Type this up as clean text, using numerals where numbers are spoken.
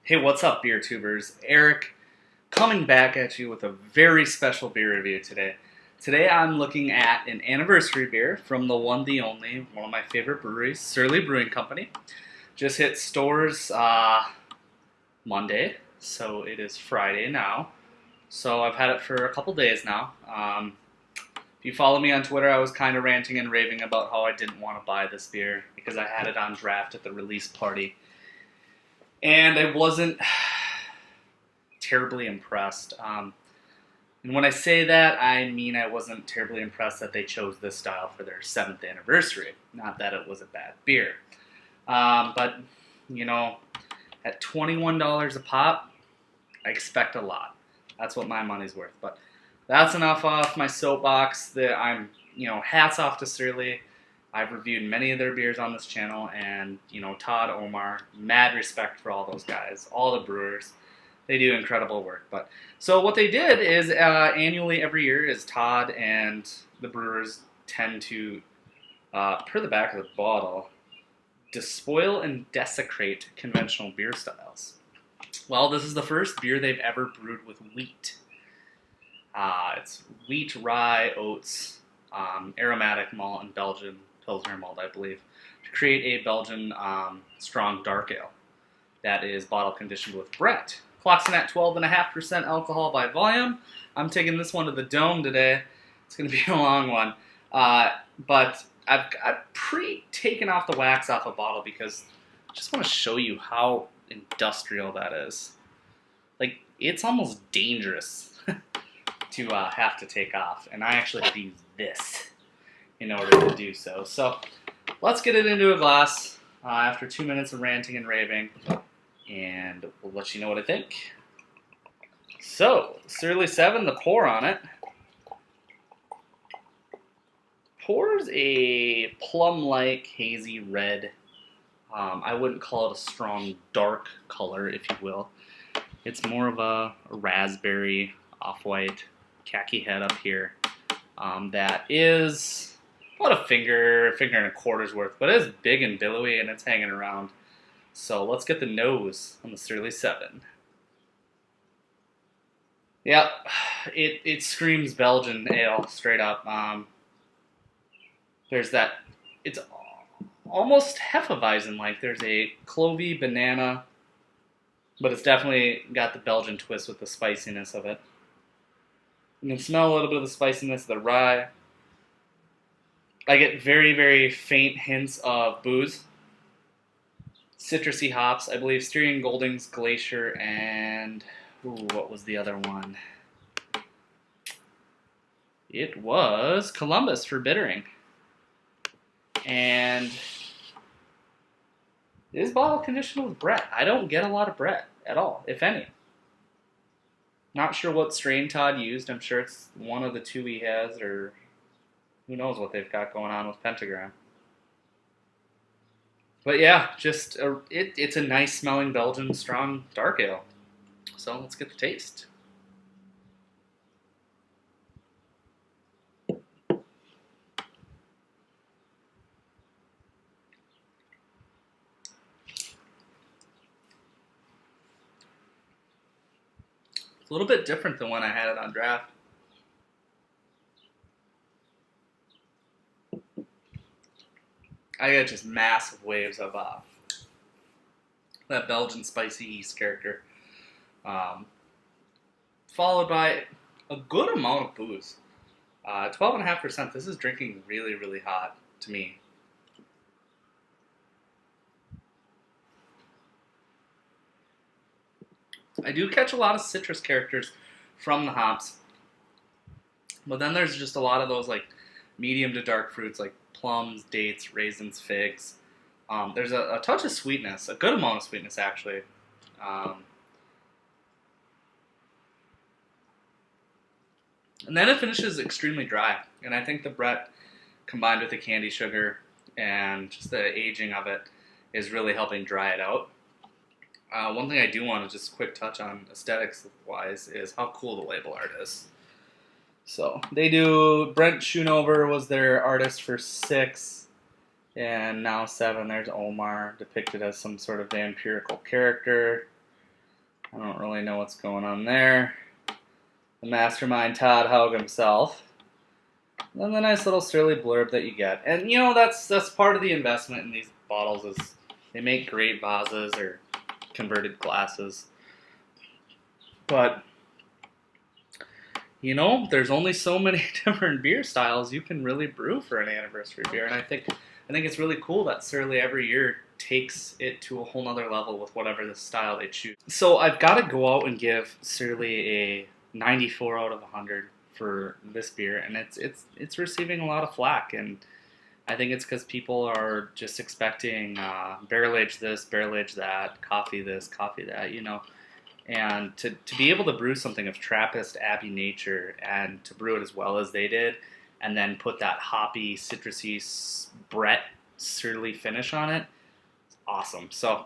Hey, what's up, beer tubers? Eric coming back at you with a very special beer review today. Today I'm looking at an anniversary beer from the one, the only, one of my favorite breweries, SeVIIN Brewing Company. Just hit stores Monday, so it is Friday now. So I've had it for a couple days now. If you follow me on Twitter, I was kind of ranting and raving about how I didn't want to buy this beer because I had it on draft at the release party. And I wasn't terribly impressed. And when I say that, I mean I wasn't terribly impressed that they chose this style for their 7th anniversary. Not that it was a bad beer. But, you know, at $21 a pop, I expect a lot. That's what my money's worth. But that's enough off my soapbox. Hats off to SeVIIN. I've reviewed many of their beers on this channel, and, Todd, Omar, mad respect for all those guys, all the brewers. They do incredible work. So what they did is annually every year is Todd and the brewers tend to, per the back of the bottle, Despoil and Desecrate conventional beer styles. Well, this is the first beer they've ever brewed with wheat. It's wheat, rye, oats, aromatic malt, and Belgian Pilsner malt, I believe, to create a Belgian strong dark ale that is bottle conditioned with Brett. Clocks in at 12.5% alcohol by volume. I'm taking this one to the dome today. It's going to be a long one. But I've taken off the wax off a bottle because I just want to show you how industrial that is. Like, it's almost dangerous to have to take off. And I actually had to use this in order to do so. So let's get it into a glass after 2 minutes of ranting and raving, and we'll let you know what I think. So, SeVIIN 7, the pour on it. Pours a plum-like hazy red. I wouldn't call it a strong dark color, if you will. It's more of a raspberry, off-white, khaki head up here. That is about a finger and a quarter's worth, but it is big and billowy and it's hanging around. So let's get the nose on the SeVIIN 7. Yep, it screams Belgian ale straight up. There's that, it's almost Hefeweizen-like. There's a clovey banana, but it's definitely got the Belgian twist with the spiciness of it. You can smell a little bit of the spiciness of the rye. I get very, very faint hints of booze. Citrusy hops. I believe Styrian, Goldings, Glacier, and what was the other one? It was Columbus for bittering. And it is bottle conditioned with Brett. I don't get a lot of Brett at all, if any. Not sure what strain Todd used. I'm sure it's one of the two he has, or who knows what they've got going on with Pentagram. But yeah, just it's a nice smelling Belgian strong dark ale. So let's get the taste. It's a little bit different than when I had it on draft. I got just massive waves of that Belgian spicy yeast character, followed by a good amount of booze. 12.5%. This is drinking really, really hot to me. I do catch a lot of citrus characters from the hops, but then there's just a lot of those like medium to dark fruits like plums, dates, raisins, figs. There's a touch of sweetness, a good amount of sweetness actually. And then it finishes extremely dry. And I think the Brett combined with the candy sugar and just the aging of it is really helping dry it out. One thing I do want to just quick touch on aesthetics-wise is how cool the label art is. So they do, Brent Schoonover was their artist for 6, and now 7, there's Omar, depicted as some sort of vampirical character. I don't really know what's going on there. The mastermind Todd Haug himself. And then the nice little surly blurb that you get. And you know, that's part of the investment in these bottles is they make great vases or converted glasses. But you know, there's only so many different beer styles you can really brew for an anniversary beer, and I think it's really cool that Surly every year takes it to a whole nother level with whatever the style they choose. So I've got to go out and give Surly a 94 out of 100 for this beer, and it's receiving a lot of flack, and I think it's because people are just expecting barrel age this, barrel age that, coffee this, coffee that, you know. And to be able to brew something of Trappist Abbey nature and to brew it as well as they did, and then put that hoppy, citrusy, Brett surly finish on it, it's awesome. So